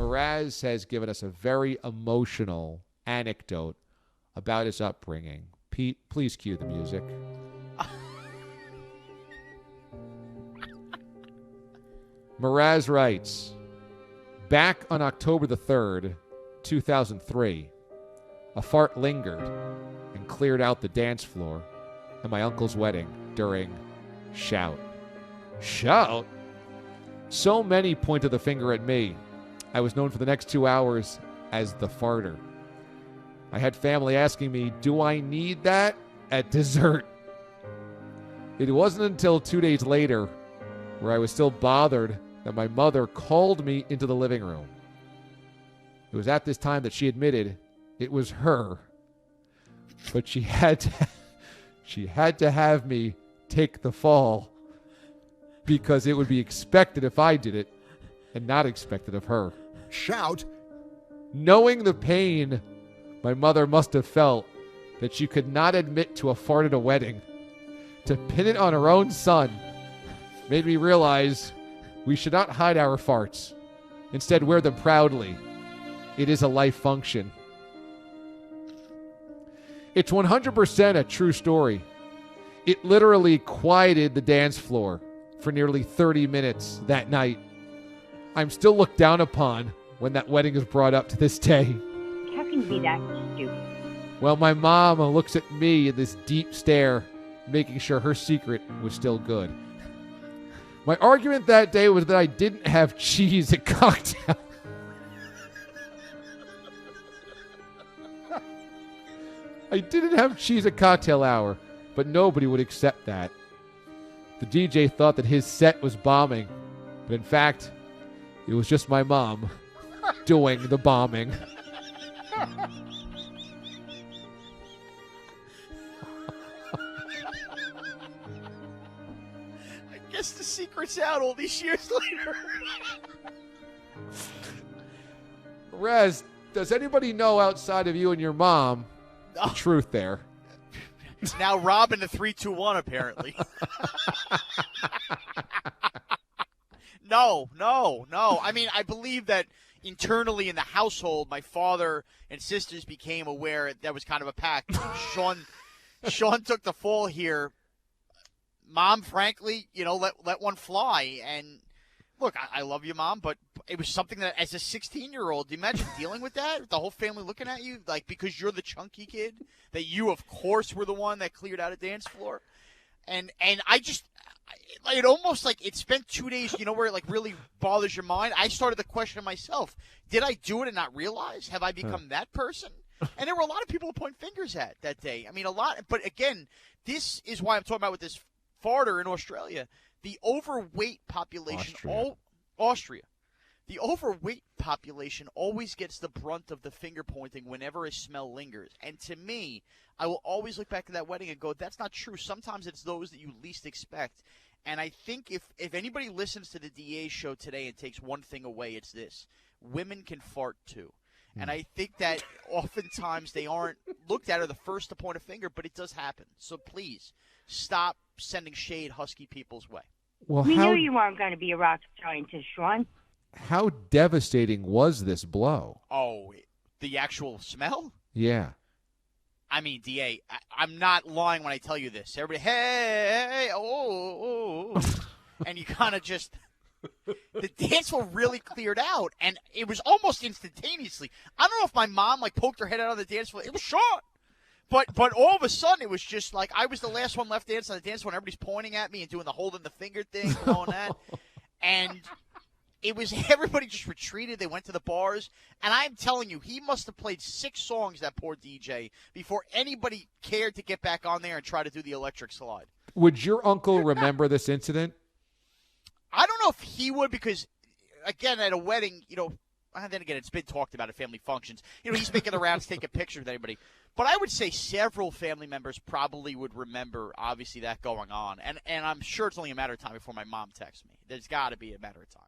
Mraz has given us a very emotional anecdote about his upbringing. Pete, please cue the music. Mraz writes, back on October the 3rd, 2003, a fart lingered and cleared out the dance floor at my uncle's wedding during Shout. Shout? So many pointed the finger at me. I was known for the next 2 hours as the farter. I had family asking me, do I need that at dessert? It wasn't until 2 days later, where I was still bothered, that my mother called me into the living room. It was at this time that she admitted it was her, but she had to have me take the fall because it would be expected if I did it and not expected of her. Shout. Knowing the pain my mother must have felt that she could not admit to a fart at a wedding, to pin it on her own son, made me realize we should not hide our farts. Instead, wear them proudly. It is a life function. It's 100% a true story. It literally quieted the dance floor for nearly 30 minutes that night. I'm still looked down upon when that wedding is brought up to this day. How can you be that stupid? Well, my mom looks at me in this deep stare, making sure her secret was still good. My argument that day was that I didn't have cheese at cocktail. I didn't have cheese at cocktail hour, but nobody would accept that. The DJ thought that his set was bombing, but in fact, it was just my mom doing the bombing. I guess the secret's out all these years later. Rez, does anybody know outside of you and your mom the truth there? Now Robin the 3-2-1 apparently. No. I mean, I believe that internally in the household, my father and sisters became aware that was kind of a pact. Sean took the fall here. Mom, frankly, let one fly. And look, I love you, Mom, but it was something that as a 16-year-old, imagine dealing with that, the whole family looking at you, like because you're the chunky kid, that you, of course, were the one that cleared out a dance floor. And I just, it almost like it spent 2 days, where it like really bothers your mind. I started to question myself. Did I do it and not realize? Have I become that person? And there were a lot of people to point fingers at that day. I mean, a lot. But again, this is why I'm talking about with this farter in Australia. The overweight population, Austria. The overweight population always gets the brunt of the finger pointing whenever a smell lingers. And to me, I will always look back at that wedding and go, that's not true. Sometimes it's those that you least expect. And I think if anybody listens to the DA show today and takes one thing away, it's this. Women can fart too. And I think that oftentimes they aren't looked at or the first to point a finger, but it does happen. So please, stop sending shade husky people's way. Well, We knew you weren't going to be a rock scientist, Sean. How devastating was this blow? Oh, the actual smell? Yeah. I mean, DA, I'm not lying when I tell you this. Everybody, hey, oh. And you kind of just, the dance floor really cleared out, and it was almost instantaneously. I don't know if my mom, poked her head out on the dance floor. It was Sean. But all of a sudden, it was just like I was the last one left dancing on the dance floor, and everybody's pointing at me and doing the holding the finger thing, blowing that. And it was everybody just retreated. They went to the bars. And I'm telling you, he must have played 6 songs, that poor DJ, before anybody cared to get back on there and try to do the electric slide. Would your uncle remember this incident? I don't know if he would because, again, at a wedding, and then again, it's been talked about at family functions. He's making the rounds, taking pictures with anybody. But I would say several family members probably would remember, obviously, that going on. And I'm sure it's only a matter of time before my mom texts me. There's got to be a matter of time.